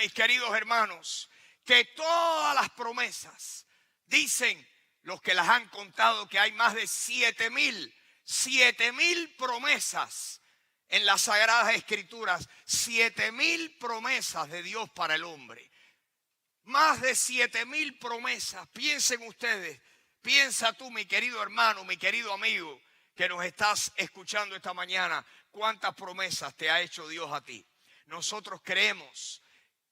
mis queridos hermanos, que todas las promesas, dicen los que las han contado, que hay más de 7,000 promesas en las Sagradas Escrituras, 7,000 promesas de Dios para el hombre. Más de 7,000 promesas. Piensen ustedes, piensa tú, mi querido hermano, mi querido amigo, que nos estás escuchando esta mañana, cuántas promesas te ha hecho Dios a ti. Nosotros creemos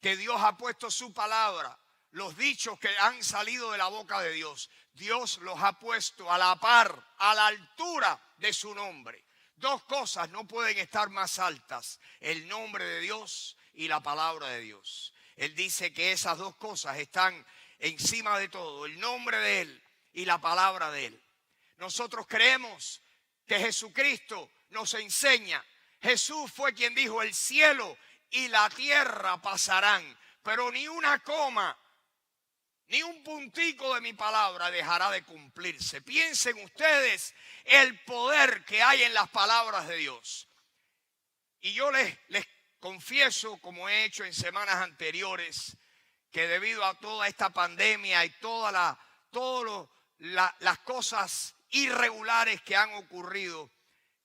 que Dios ha puesto su palabra, los dichos que han salido de la boca de Dios. Dios los ha puesto a la par, a la altura de su nombre. Dos cosas no pueden estar más altas: el nombre de Dios y la palabra de Dios. Él dice que esas dos cosas están encima de todo, el nombre de Él y la palabra de Él. Nosotros creemos que Jesucristo nos enseña. Jesús fue quien dijo: el cielo y la tierra pasarán, pero ni una coma, ni un puntico de mi palabra dejará de cumplirse. Piensen ustedes el poder que hay en las palabras de Dios. Y yo les confieso, como he hecho en semanas anteriores, que debido a toda esta pandemia y todas las cosas irregulares que han ocurrido,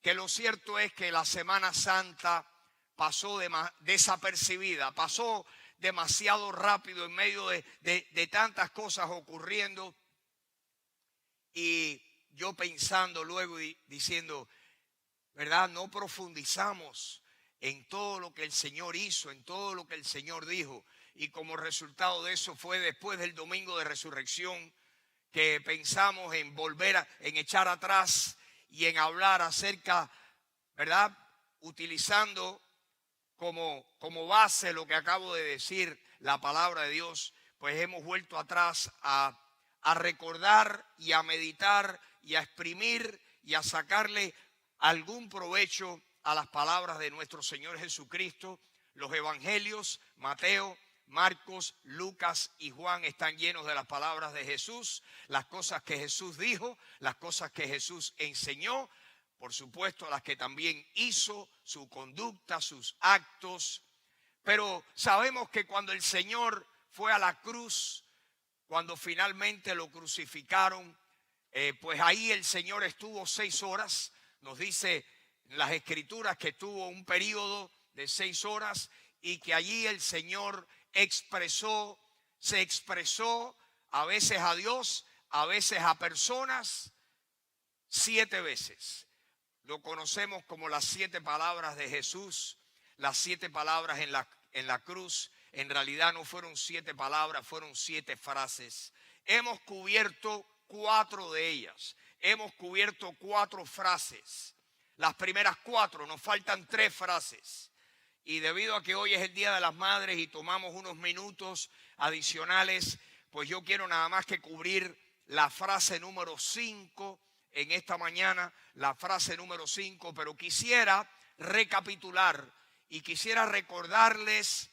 que lo cierto es que la Semana Santa pasó desapercibida, pasó demasiado rápido en medio de tantas cosas ocurriendo. Y yo pensando luego y diciendo, ¿verdad? No profundizamos en todo lo que el Señor hizo, en todo lo que el Señor dijo. Y como resultado de eso fue después del domingo de resurrección que pensamos en en echar atrás y en hablar acerca, ¿verdad? Utilizando como base lo que acabo de decir, la palabra de Dios. Pues hemos vuelto atrás a recordar y a meditar y a exprimir y a sacarle algún provecho a las palabras de nuestro Señor Jesucristo. Los evangelios, Mateo, Marcos, Lucas y Juan, están llenos de las palabras de Jesús, las cosas que Jesús dijo, las cosas que Jesús enseñó, por supuesto las que también hizo, su conducta, sus actos. Pero sabemos que cuando el Señor fue a la cruz, cuando finalmente lo crucificaron, pues ahí el Señor estuvo 6 horas. Nos dice en las Escrituras que tuvo un periodo de 6 horas y que allí el Señor se expresó a veces a Dios, a veces a personas, 7 veces. Lo conocemos como las 7 palabras de Jesús, las 7 palabras en la cruz. En realidad no fueron 7 palabras, fueron 7 frases. Hemos cubierto 4 de ellas. Hemos cubierto 4 frases. Las primeras 4, nos faltan 3 frases. Y debido a que hoy es el Día de las Madres y tomamos unos minutos adicionales, pues yo quiero nada más que cubrir la frase número 5 en esta mañana, la frase número 5, pero quisiera recapitular y quisiera recordarles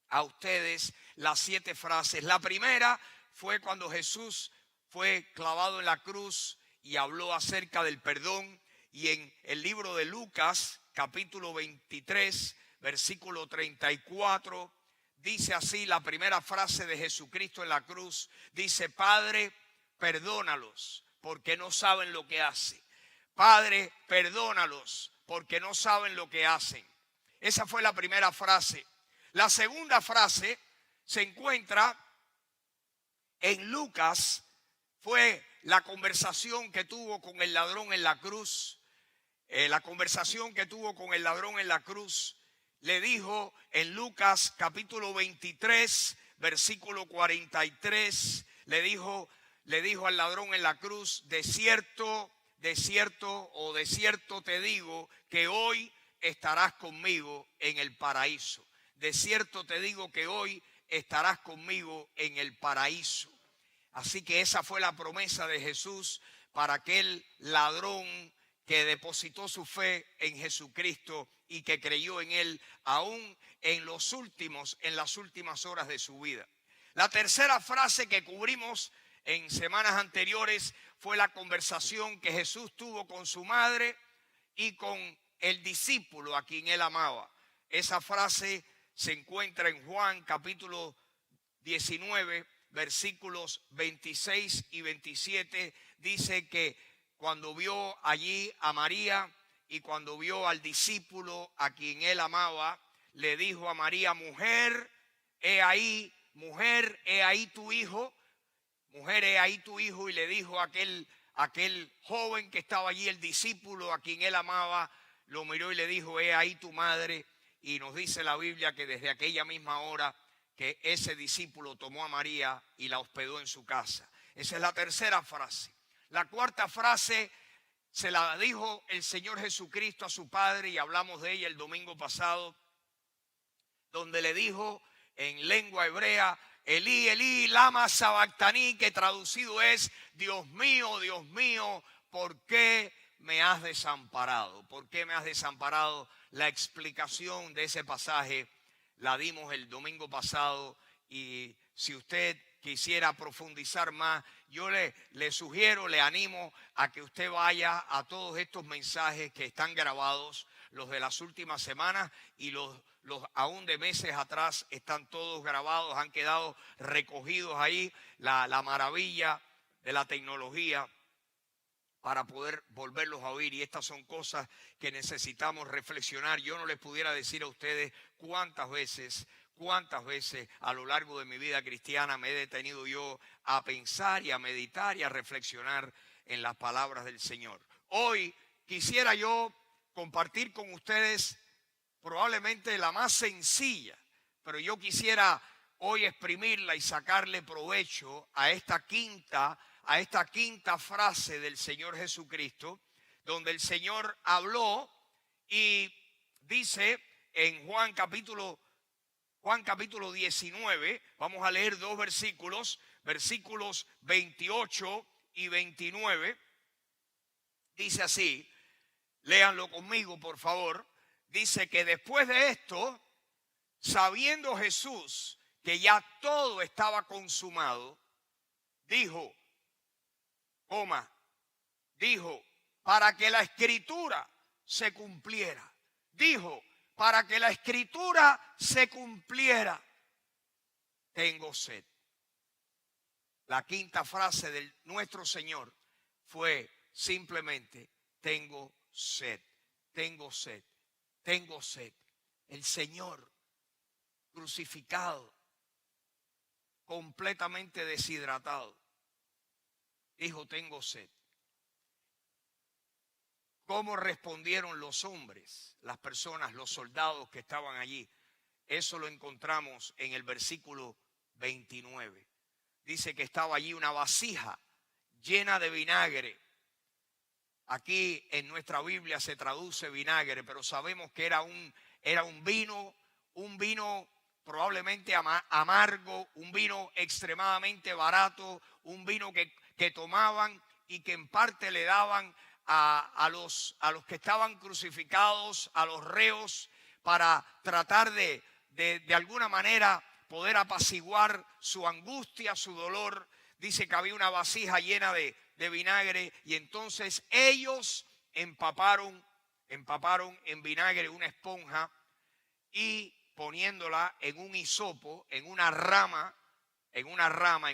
a ustedes las 7 frases. La primera fue cuando Jesús fue clavado en la cruz y habló acerca del perdón. Y en el libro de Lucas, capítulo 23, versículo 34, dice así la primera frase de Jesucristo en la cruz. Dice: Padre, perdónalos, porque no saben lo que hacen. Padre, perdónalos, porque no saben lo que hacen. Esa fue la primera frase. La segunda frase se encuentra en Lucas. Fue la conversación que tuvo con el ladrón en la cruz. La conversación que tuvo con el ladrón en la cruz. Le dijo en Lucas capítulo 23, versículo 43, le dijo al ladrón en la cruz: de cierto te digo que hoy estarás conmigo en el paraíso. De cierto te digo que hoy estarás conmigo en el paraíso. Así que esa fue la promesa de Jesús para aquel ladrón que depositó su fe en Jesucristo y que creyó en Él aún en las últimas horas de su vida. La tercera frase que cubrimos en semanas anteriores fue la conversación que Jesús tuvo con su madre y con el discípulo a quien Él amaba. Esa frase se encuentra en Juan capítulo 19, versículos 26 y 27. Dice que cuando vio allí a María y cuando vio al discípulo a quien él amaba, le dijo a María: mujer, he ahí tu hijo. Mujer, he ahí tu hijo. Y le dijo a aquel joven que estaba allí, el discípulo a quien él amaba, lo miró y le dijo: he ahí tu madre. Y nos dice la Biblia que desde aquella misma hora que ese discípulo tomó a María y la hospedó en su casa. Esa es la tercera frase. La cuarta frase se la dijo el Señor Jesucristo a su Padre, y hablamos de ella el domingo pasado, donde le dijo en lengua hebrea: Elí, Elí, lama sabactaní, que traducido es: Dios mío, ¿por qué me has desamparado? ¿Por qué me has desamparado? La explicación de ese pasaje la dimos el domingo pasado, y si usted quisiera profundizar más, yo le sugiero, le animo a que usted vaya a todos estos mensajes que están grabados, los de las últimas semanas y los aún de meses atrás, están todos grabados, han quedado recogidos ahí. La maravilla de la tecnología para poder volverlos a oír, y estas son cosas que necesitamos reflexionar. Yo no les pudiera decir a ustedes cuántas veces a lo largo de mi vida cristiana me he detenido yo a pensar y a meditar y a reflexionar en las palabras del Señor. Hoy quisiera yo compartir con ustedes probablemente la más sencilla, pero yo quisiera hoy exprimirla y sacarle provecho a esta quinta frase del Señor Jesucristo, donde el Señor habló y dice en Juan capítulo 19, vamos a leer dos versículos 28 y 29, dice así, léanlo conmigo por favor. Dice que después de esto, sabiendo Jesús que ya todo estaba consumado, dijo, para que la Escritura se cumpliera. Dijo, para que la Escritura se cumpliera, tengo sed. La quinta frase de nuestro Señor fue simplemente: tengo sed, tengo sed, tengo sed. El Señor crucificado, completamente deshidratado, dijo: tengo sed. ¿Cómo respondieron los hombres, las personas, los soldados que estaban allí? Eso lo encontramos en el versículo 29. Dice que estaba allí una vasija llena de vinagre. Aquí en nuestra Biblia se traduce vinagre, pero sabemos que era un vino probablemente amargo, un vino extremadamente barato, un vino que tomaban y que en parte le daban a los que estaban crucificados, a los reos, para tratar de alguna manera poder apaciguar su angustia, su dolor. Dice que había una vasija llena de vinagre, y entonces ellos empaparon en vinagre una esponja y poniéndola en un hisopo, en una rama, en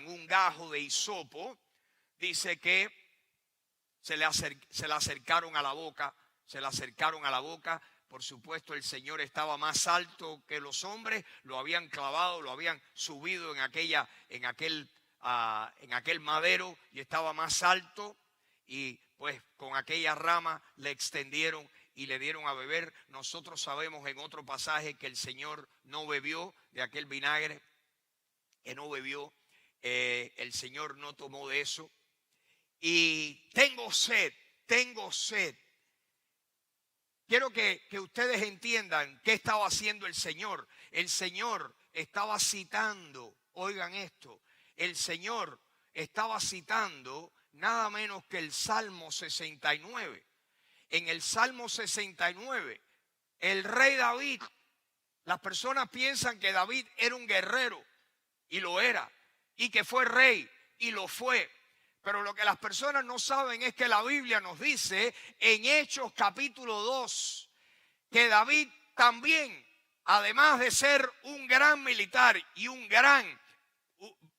un gajo de hisopo, dice que se le acercaron a la boca. Por supuesto, el Señor estaba más alto que los hombres, lo habían clavado, lo habían subido en aquel madero, y estaba más alto, y pues con aquella rama le extendieron y le dieron a beber. Nosotros sabemos en otro pasaje que el Señor no bebió de aquel vinagre, que no bebió, el Señor no tomó de eso. Y tengo sed. Quiero que ustedes entiendan qué estaba haciendo el Señor. El Señor estaba citando, oigan esto, el Señor estaba citando nada menos que el Salmo 69. En el Salmo 69, el rey David, las personas piensan que David era un guerrero, y lo era, y que fue rey, y lo fue. Pero lo que las personas no saben es que la Biblia nos dice en Hechos capítulo 2 que David también además de ser un gran militar y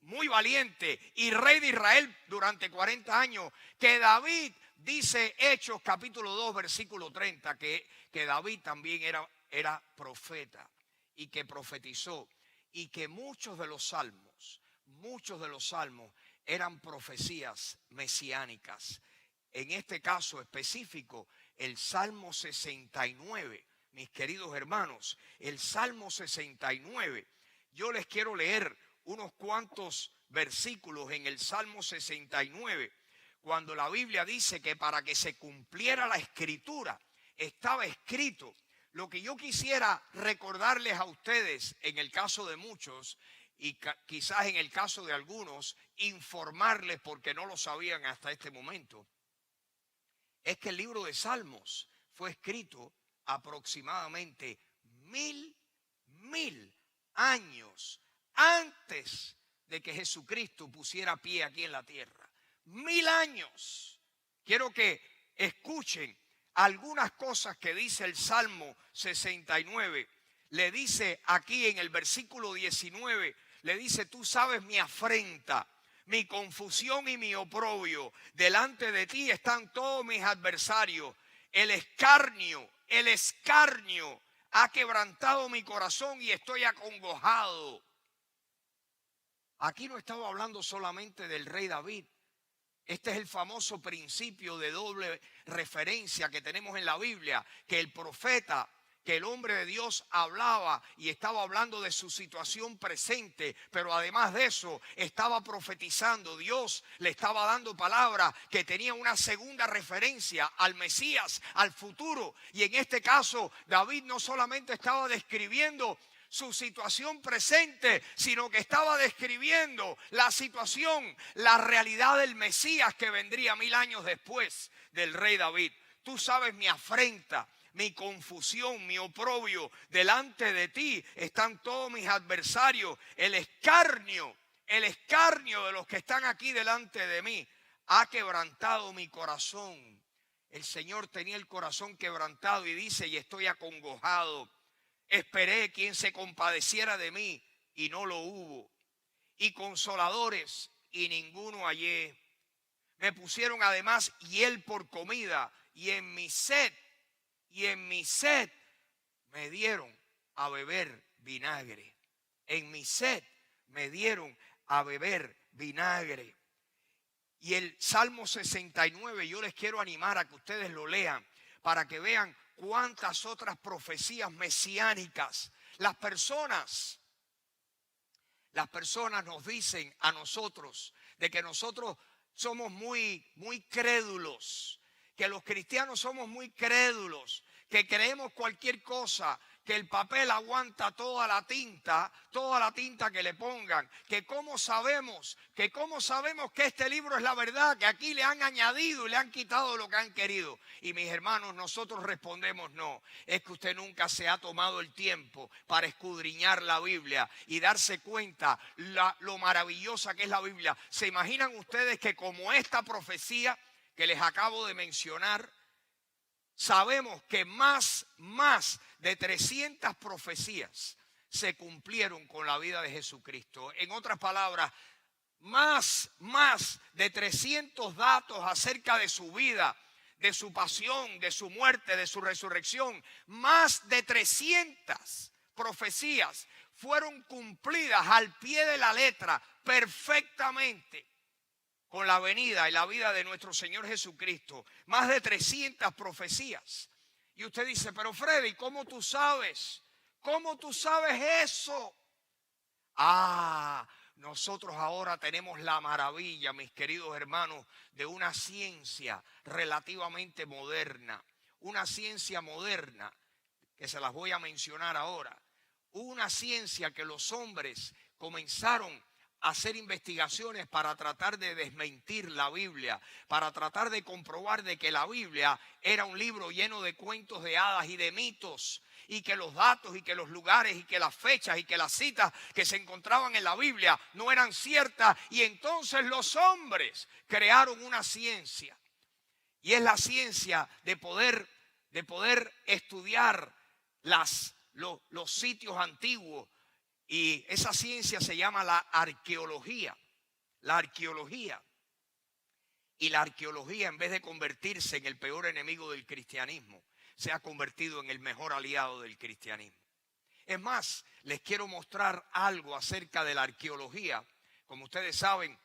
muy valiente y rey de Israel durante 40 años, que David, dice Hechos capítulo 2 versículo 30, que David también era profeta y que profetizó, y que muchos de los salmos eran profecías mesiánicas. En este caso específico, el Salmo 69, mis queridos hermanos, el Salmo 69, yo les quiero leer unos cuantos versículos en el Salmo 69, cuando la Biblia dice que para que se cumpliera la escritura, estaba escrito. Lo que yo quisiera recordarles a ustedes, en el caso de muchos, y quizás en el caso de algunos, informarles porque no lo sabían hasta este momento, es que el libro de Salmos fue escrito aproximadamente mil años antes de que Jesucristo pusiera pie aquí en la tierra. 1000 años. Quiero que escuchen algunas cosas que dice el Salmo 69. Le dice aquí en el versículo 19, le dice: tú sabes mi afrenta, mi confusión y mi oprobio. Delante de ti están todos mis adversarios. El escarnio ha quebrantado mi corazón y estoy acongojado. Aquí no estaba hablando solamente del rey David. Este es el famoso principio de doble referencia que tenemos en la Biblia, que el profeta, que el hombre de Dios hablaba y estaba hablando de su situación presente, pero además de eso estaba profetizando. Dios le estaba dando palabra que tenía una segunda referencia al Mesías, al futuro. Y en este caso, David no solamente estaba describiendo su situación presente, sino que estaba describiendo la situación, la realidad del Mesías que vendría 1000 años después del rey David. Tú sabes mi afrenta, mi confusión, mi oprobio. Delante de ti están todos mis adversarios. El escarnio de los que están aquí delante de mí ha quebrantado mi corazón. El Señor tenía el corazón quebrantado y dice: y estoy acongojado. Esperé quien se compadeciera de mí y no lo hubo. Y consoladores y ninguno hallé. Me pusieron además hiel por comida y en mi sed me dieron a beber vinagre. En mi sed me dieron a beber vinagre. Y el Salmo 69, yo les quiero animar a que ustedes lo lean para que vean cuántas otras profecías mesiánicas. Las personas nos dicen a nosotros de que nosotros somos muy crédulos, que los cristianos somos muy crédulos, que creemos cualquier cosa, que el papel aguanta toda la tinta que le pongan, que cómo sabemos que este libro es la verdad, que aquí le han añadido y le han quitado lo que han querido. Y mis hermanos, nosotros respondemos: no, es que usted nunca se ha tomado el tiempo para escudriñar la Biblia y darse cuenta lo maravillosa que es la Biblia. ¿Se imaginan ustedes que como esta profecía que les acabo de mencionar, sabemos que más de 300 profecías se cumplieron con la vida de Jesucristo? En otras palabras, más de 300 datos acerca de su vida, de su pasión, de su muerte, de su resurrección. Más de 300 profecías fueron cumplidas al pie de la letra, perfectamente, con la venida y la vida de nuestro Señor Jesucristo. Más de 300 profecías. Y usted dice: pero Freddy, ¿cómo tú sabes? ¿Cómo tú sabes eso? Nosotros ahora tenemos la maravilla, mis queridos hermanos, de una ciencia relativamente moderna. Una ciencia moderna que se las voy a mencionar ahora. Una ciencia que los hombres comenzaron hacer investigaciones para tratar de desmentir la Biblia, para tratar de comprobar de que la Biblia era un libro lleno de cuentos de hadas y de mitos, y que los datos y que los lugares y que las fechas y que las citas que se encontraban en la Biblia no eran ciertas. Y entonces los hombres crearon una ciencia, y es la ciencia de poder estudiar las los sitios antiguos, y esa ciencia se llama la arqueología. La arqueología. Y la arqueología, en vez de convertirse en el peor enemigo del cristianismo, se ha convertido en el mejor aliado del cristianismo. Es más, les quiero mostrar algo acerca de la arqueología. Como ustedes saben,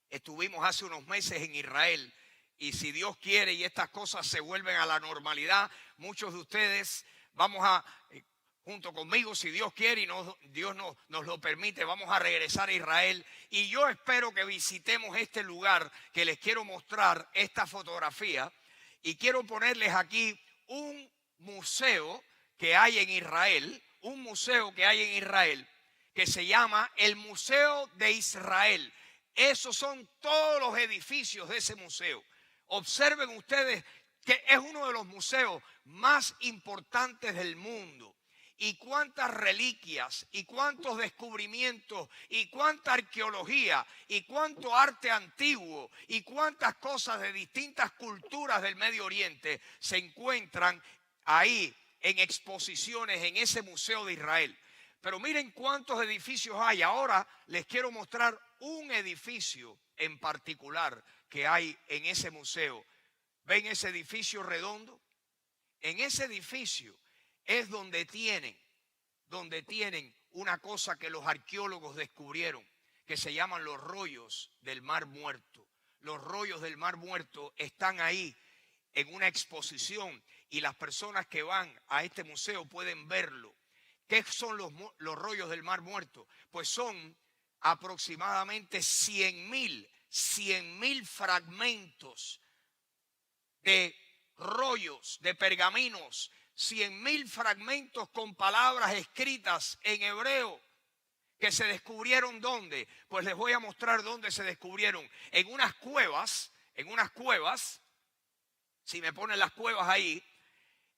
estuvimos hace unos meses en Israel, y si Dios quiere y estas cosas se vuelven a la normalidad, muchos de ustedes vamos a, junto conmigo, si Dios quiere y Dios nos lo permite, vamos a regresar a Israel. Y yo espero que visitemos este lugar que les quiero mostrar, esta fotografía. Y quiero ponerles aquí un museo que hay en Israel, que se llama el Museo de Israel. Esos son todos los edificios de ese museo. Observen ustedes que es uno de los museos más importantes del mundo. Y cuántas reliquias, y cuántos descubrimientos, y cuánta arqueología, y cuánto arte antiguo, y cuántas cosas de distintas culturas del Medio Oriente se encuentran ahí en exposiciones en ese Museo de Israel. Pero miren cuántos edificios hay. Ahora les quiero mostrar un edificio en particular que hay en ese museo. ¿Ven ese edificio redondo? En ese edificio es donde tienen una cosa que los arqueólogos descubrieron, que se llaman los rollos del Mar Muerto. Los rollos del Mar Muerto están ahí en una exposición, y las personas que van a este museo pueden verlo. ¿Qué son los rollos del Mar Muerto? Pues son aproximadamente 100,000 fragmentos de rollos, de pergaminos, 100,000 fragmentos con palabras escritas en hebreo que se descubrieron. ¿Dónde? Pues les voy a mostrar dónde se descubrieron. En unas cuevas, si me ponen las cuevas ahí,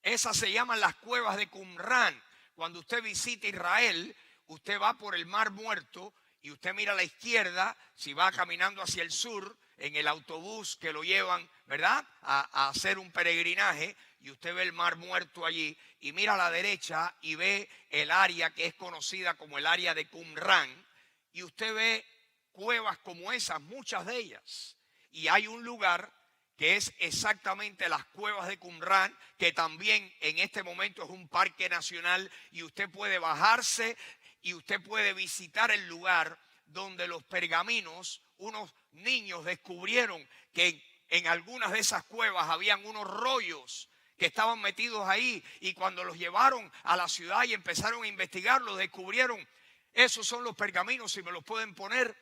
esas se llaman las cuevas de Qumran. Cuando usted visita Israel, usted va por el Mar Muerto y usted mira a la izquierda, si va caminando hacia el sur, en el autobús que lo llevan, ¿verdad?, a hacer un peregrinaje, y usted ve el Mar Muerto allí, y mira a la derecha y ve el área que es conocida como el área de Qumran, y usted ve cuevas como esas, muchas de ellas. Y hay un lugar que es exactamente las cuevas de Qumran, que también en este momento es un parque nacional, y usted puede bajarse y usted puede visitar el lugar donde los pergaminos, unos niños descubrieron que en algunas de esas cuevas habían unos rollos que estaban metidos ahí, y cuando los llevaron a la ciudad y empezaron a investigarlos, descubrieron, esos son los pergaminos, si me los pueden poner.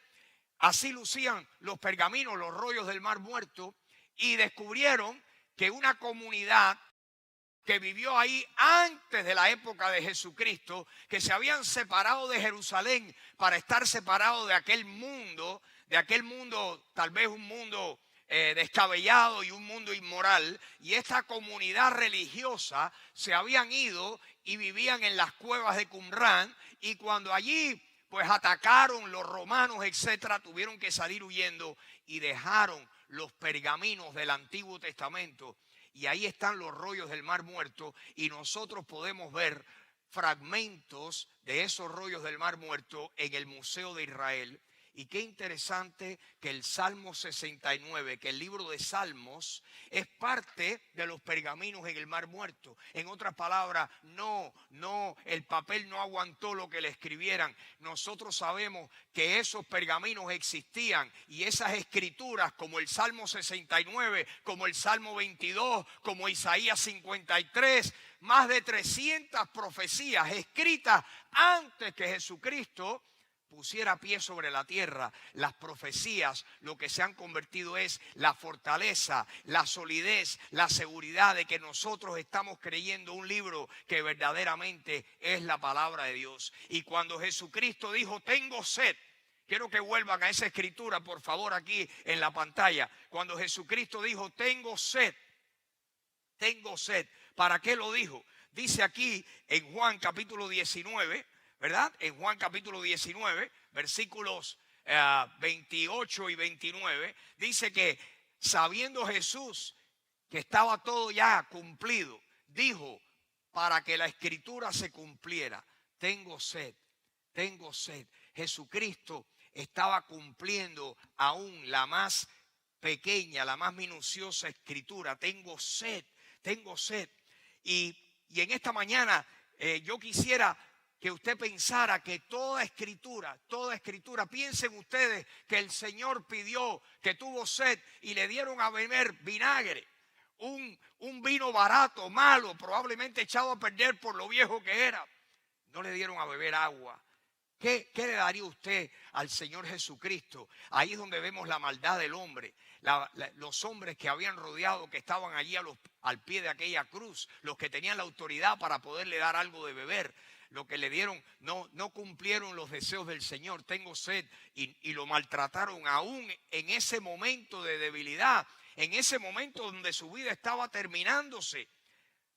Así lucían los pergaminos, los rollos del Mar Muerto. Y descubrieron que una comunidad que vivió ahí antes de la época de Jesucristo, que se habían separado de Jerusalén para estar separados de aquel mundo, tal vez un mundo descabellado y un mundo inmoral, y esta comunidad religiosa se habían ido y vivían en las cuevas de Qumran, y cuando allí pues atacaron los romanos, etcétera, tuvieron que salir huyendo y dejaron los pergaminos del Antiguo Testamento, y ahí están los rollos del Mar Muerto, y nosotros podemos ver fragmentos de esos rollos del Mar Muerto en el Museo de Israel. Y qué interesante que el Salmo 69, que el libro de Salmos es parte de los pergaminos en el Mar Muerto. En otras palabras, el papel no aguantó lo que le escribieran. Nosotros sabemos que esos pergaminos existían, y esas escrituras, como el Salmo 69, como el Salmo 22, como Isaías 53, más de 300 profecías escritas antes que Jesucristo pusiera pie sobre la tierra. Las profecías lo que se han convertido es la fortaleza, la solidez, la seguridad de que nosotros estamos creyendo un libro que verdaderamente es la palabra de Dios. Y cuando Jesucristo dijo, tengo sed, quiero que vuelvan a esa escritura, por favor, aquí en la pantalla. Cuando Jesucristo dijo, tengo sed, ¿para qué lo dijo? Dice aquí en Juan capítulo 19, ¿verdad? En Juan capítulo 19, versículos 28 y 29, dice que sabiendo Jesús que estaba todo ya cumplido, dijo, para que la escritura se cumpliera. Tengo sed, tengo sed. Jesucristo estaba cumpliendo aún la más pequeña, la más minuciosa escritura. Tengo sed, tengo sed. Y en esta mañana yo quisiera que usted pensara que toda escritura, piensen ustedes que el Señor pidió, que tuvo sed y le dieron a beber vinagre. Un vino barato, malo, probablemente echado a perder por lo viejo que era. No le dieron a beber agua. ¿Qué le daría usted al Señor Jesucristo? Ahí es donde vemos la maldad del hombre. Los hombres que habían rodeado, que estaban allí al pie de aquella cruz, los que tenían la autoridad para poderle dar algo de beber, lo que le dieron, no cumplieron los deseos del Señor. Tengo sed, y lo maltrataron aún en ese momento de debilidad, en ese momento donde su vida estaba terminándose,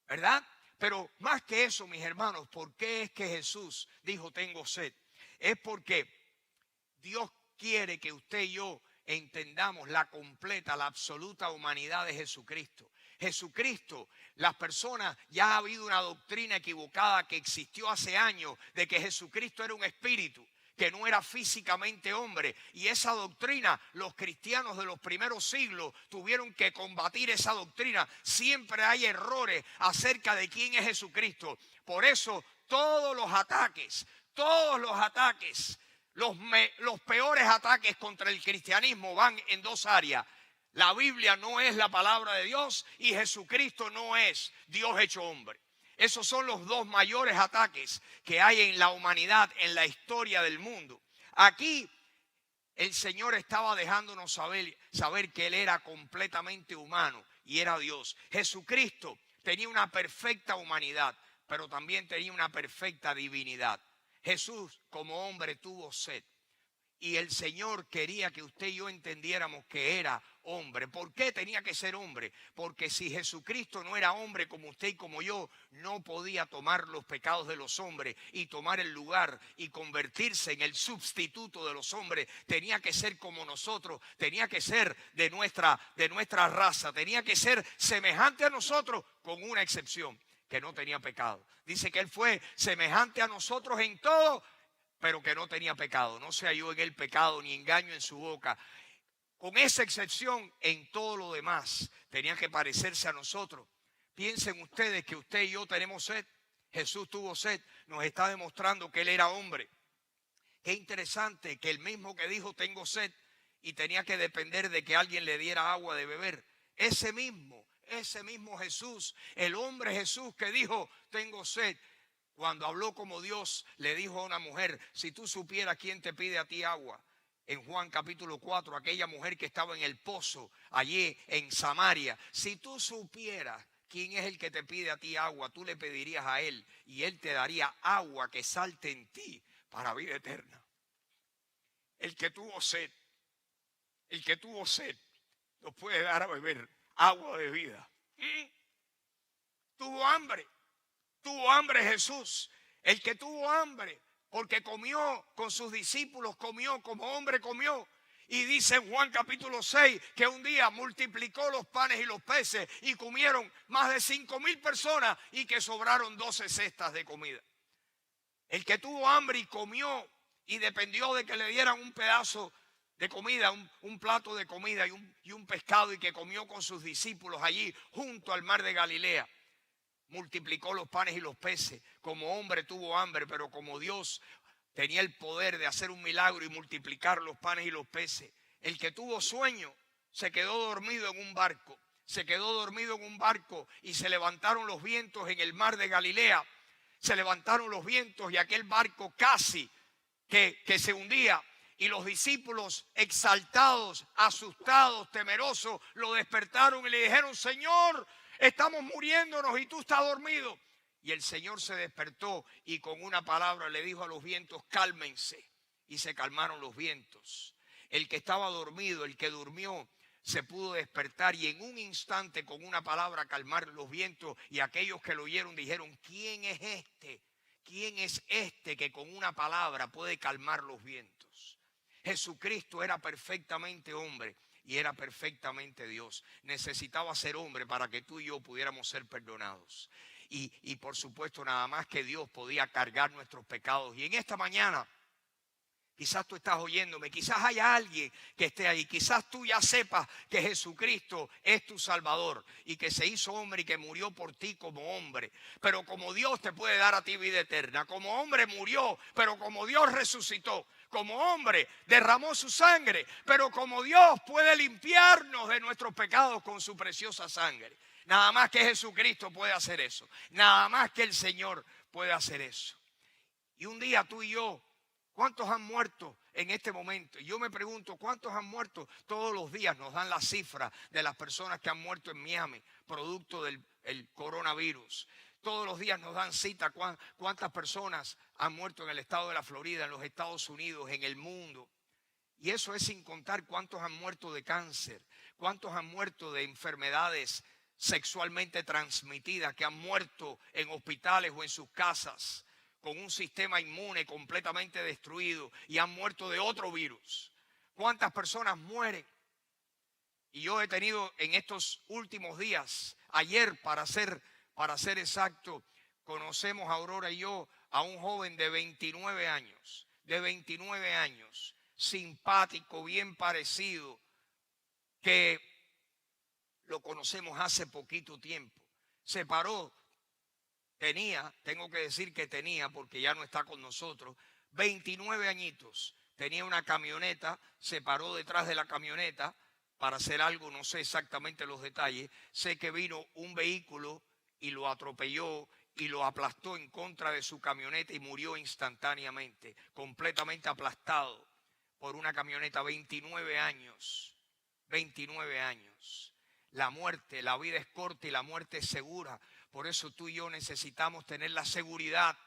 ¿verdad? Pero más que eso, mis hermanos, ¿por qué es que Jesús dijo tengo sed? Es porque Dios quiere que usted y yo entendamos la completa, la absoluta humanidad de Jesucristo. Jesucristo, las personas, ya ha habido una doctrina equivocada que existió hace años de que Jesucristo era un espíritu, que no era físicamente hombre. Y esa doctrina, los cristianos de los primeros siglos tuvieron que combatir esa doctrina. Siempre hay errores acerca de quién es Jesucristo. Por eso todos los ataques, los peores ataques contra el cristianismo van en dos áreas. La Biblia no es la palabra de Dios y Jesucristo no es Dios hecho hombre. Esos son los dos mayores ataques que hay en la humanidad, en la historia del mundo. Aquí el Señor estaba dejándonos saber que Él era completamente humano y era Dios. Jesucristo tenía una perfecta humanidad, pero también tenía una perfecta divinidad. Jesús como hombre tuvo sed. Y el Señor quería que usted y yo entendiéramos que era hombre. ¿Por qué tenía que ser hombre? Porque si Jesucristo no era hombre como usted y como yo, no podía tomar los pecados de los hombres y tomar el lugar y convertirse en el sustituto de los hombres. Tenía que ser como nosotros, tenía que ser de nuestra raza, tenía que ser semejante a nosotros, con una excepción, que no tenía pecado. Dice que Él fue semejante a nosotros en todo, pero que no tenía pecado. No se halló en Él pecado ni engaño en su boca. Con esa excepción, en todo lo demás tenía que parecerse a nosotros. Piensen ustedes que usted y yo tenemos sed. Jesús tuvo sed. Nos está demostrando que Él era hombre. Qué interesante que el mismo que dijo tengo sed y tenía que depender de que alguien le diera agua de beber. Ese mismo Jesús, el hombre Jesús que dijo tengo sed, cuando habló como Dios, le dijo a una mujer, si tú supieras quién te pide a ti agua. En Juan capítulo 4, aquella mujer que estaba en el pozo, allí en Samaria, si tú supieras quién es el que te pide a ti agua, tú le pedirías a Él y Él te daría agua que salte en ti para vida eterna. El que tuvo sed nos puede dar a beber agua de vida. Tuvo hambre Jesús, el que tuvo hambre, porque comió con sus discípulos, comió como hombre comió. Y dice en Juan capítulo 6 que un día multiplicó los panes y los peces y comieron más de 5,000 personas y que sobraron 12 cestas de comida. El que tuvo hambre y comió y dependió de que le dieran un pedazo de comida, un plato de comida y un pescado, y que comió con sus discípulos allí junto al mar de Galilea. Multiplicó los panes y los peces. Como hombre tuvo hambre, pero como Dios tenía el poder de hacer un milagro y multiplicar los panes y los peces. El que tuvo sueño se quedó dormido en un barco. Y se levantaron los vientos en el mar de Galilea. Se levantaron los vientos y aquel barco casi que se hundía. Y los discípulos, exaltados, asustados, temerosos, lo despertaron y le dijeron: Señor, estamos muriéndonos y tú estás dormido. Y el Señor se despertó y con una palabra le dijo a los vientos: cálmense. Y se calmaron los vientos. El que estaba dormido, el que durmió, se pudo despertar y en un instante con una palabra calmar los vientos. Y aquellos que lo oyeron dijeron: ¿quién es este? ¿Quién es este que con una palabra puede calmar los vientos? Jesucristo era perfectamente hombre y era perfectamente Dios. Necesitaba ser hombre para que tú y yo pudiéramos ser perdonados. Y por supuesto nada más que Dios podía cargar nuestros pecados. Y en esta mañana, quizás tú estás oyéndome, quizás haya alguien que esté ahí, quizás tú ya sepas que Jesucristo es tu Salvador y que se hizo hombre y que murió por ti como hombre. Pero como Dios te puede dar a ti vida eterna, como hombre murió, pero como Dios resucitó, como hombre derramó su sangre, pero como Dios puede limpiarnos de nuestros pecados con su preciosa sangre. Nada más que Jesucristo puede hacer eso, nada más que el Señor puede hacer eso. Y un día tú y yo, ¿cuántos han muerto en este momento? Y yo me pregunto, ¿cuántos han muerto? Todos los días nos dan la cifra de las personas que han muerto en Miami, producto del coronavirus. Todos los días nos dan cita cuántas personas han muerto en el estado de la Florida, en los Estados Unidos, en el mundo. Y eso es sin contar cuántos han muerto de cáncer, cuántos han muerto de enfermedades sexualmente transmitidas, que han muerto en hospitales o en sus casas, con un sistema inmune completamente destruido y han muerto de otro virus. ¿Cuántas personas mueren? Y yo he tenido en estos últimos días, ayer para ser exacto, conocemos Aurora y yo a un joven de 29 años, simpático, bien parecido, que lo conocemos hace poquito tiempo. Se paró. Tengo que decir que tenía, porque ya no está con nosotros, 29 añitos. Tenía una camioneta, se paró detrás de la camioneta para hacer algo, no sé exactamente los detalles. Sé que vino un vehículo y lo atropelló y lo aplastó en contra de su camioneta y murió instantáneamente, completamente aplastado por una camioneta. 29 años, 29 años. La muerte, la vida es corta y la muerte es segura. Por eso tú y yo necesitamos tener la seguridad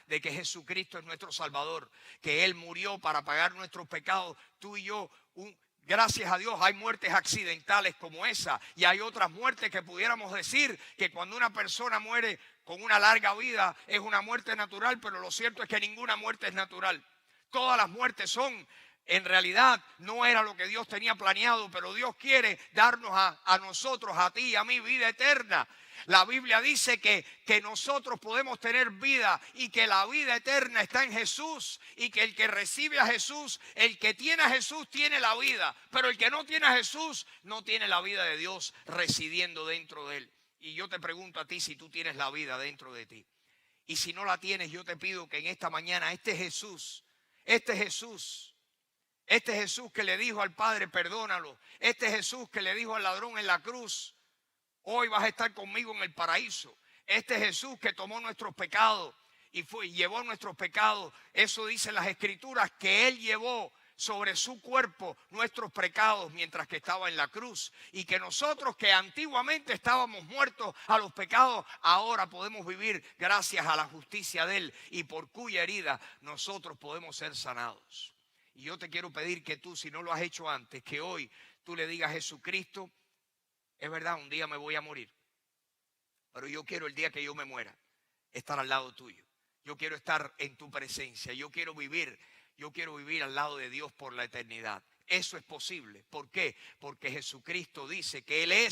de que Jesucristo es nuestro Salvador, que Él murió para pagar nuestros pecados. Tú y yo, gracias a Dios, hay muertes accidentales como esa, y hay otras muertes que pudiéramos decir que cuando una persona muere con una larga vida es una muerte natural, pero lo cierto es que ninguna muerte es natural. Todas las muertes son, en realidad no era lo que Dios tenía planeado, pero Dios quiere darnos a nosotros, a ti y a mí, vida eterna. La Biblia dice que nosotros podemos tener vida y que la vida eterna está en Jesús, y que el que recibe a Jesús, el que tiene a Jesús tiene la vida, pero el que no tiene a Jesús no tiene la vida de Dios residiendo dentro de él. Y yo te pregunto a ti si tú tienes la vida dentro de ti. Y si no la tienes, yo te pido que en esta mañana este Jesús que le dijo al Padre, perdónalo, este Jesús que le dijo al ladrón en la cruz, hoy vas a estar conmigo en el paraíso. Este Jesús que tomó nuestros pecados y llevó nuestros pecados. Eso dicen las Escrituras, que Él llevó sobre su cuerpo nuestros pecados mientras que estaba en la cruz. Y que nosotros, que antiguamente estábamos muertos a los pecados, ahora podemos vivir gracias a la justicia de Él, y por cuya herida nosotros podemos ser sanados. Y yo te quiero pedir que tú, si no lo has hecho antes, que hoy tú le digas a Jesucristo: es verdad, un día me voy a morir, pero yo quiero, el día que yo me muera, estar al lado tuyo. Yo quiero estar en tu presencia. Yo quiero vivir al lado de Dios por la eternidad. Eso es posible. ¿Por qué? Porque Jesucristo dice que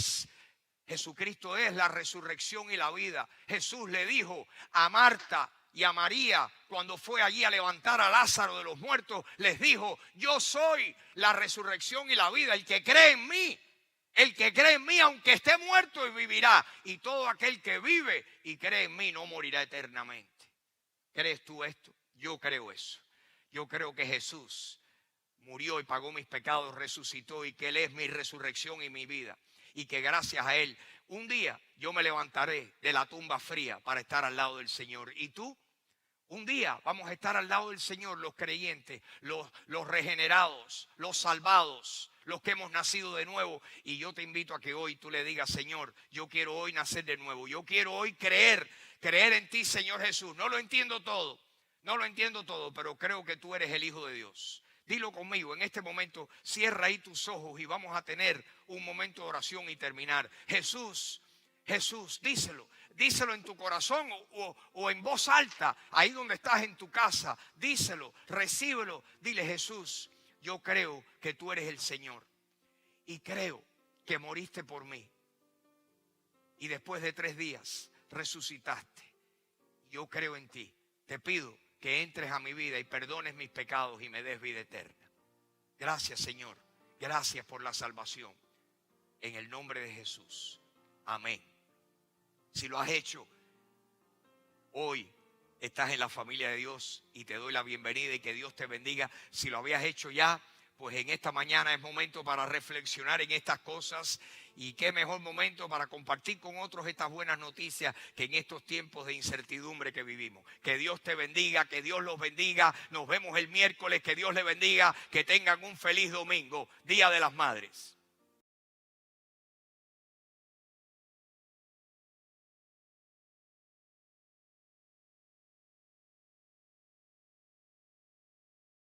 Jesucristo es la resurrección y la vida. Jesús le dijo a Marta y a María, cuando fue allí a levantar a Lázaro de los muertos, les dijo: yo soy la resurrección y la vida. El que cree en mí, aunque esté muerto, y vivirá. Y todo aquel que vive y cree en mí no morirá eternamente. ¿Crees tú esto? Yo creo eso. Yo creo que Jesús murió y pagó mis pecados, resucitó, y que Él es mi resurrección y mi vida. Y que gracias a Él, un día yo me levantaré de la tumba fría para estar al lado del Señor. ¿Y tú? Un día vamos a estar al lado del Señor, los creyentes, los regenerados, los salvados, los que hemos nacido de nuevo. Y yo te invito a que hoy tú le digas: Señor, yo quiero hoy nacer de nuevo. Yo quiero hoy creer en ti, Señor Jesús. No lo entiendo todo, pero creo que tú eres el Hijo de Dios. Dilo conmigo en este momento. Cierra ahí tus ojos y vamos a tener un momento de oración y terminar. Jesús, díselo. Díselo en tu corazón o en voz alta, ahí donde estás en tu casa. Díselo, recíbelo. Dile: Jesús, yo creo que tú eres el Señor y creo que moriste por mí. y después de 3 días resucitaste. Yo creo en ti. Te pido que entres a mi vida y perdones mis pecados y me des vida eterna. Gracias, Señor. Gracias por la salvación. En el nombre de Jesús. Amén. Si lo has hecho, hoy estás en la familia de Dios y te doy la bienvenida y que Dios te bendiga. Si lo habías hecho ya, pues en esta mañana es momento para reflexionar en estas cosas. Y qué mejor momento para compartir con otros estas buenas noticias que en estos tiempos de incertidumbre que vivimos. Que Dios te bendiga, que Dios los bendiga. Nos vemos el miércoles, que Dios les bendiga. Que tengan un feliz domingo, Día de las Madres.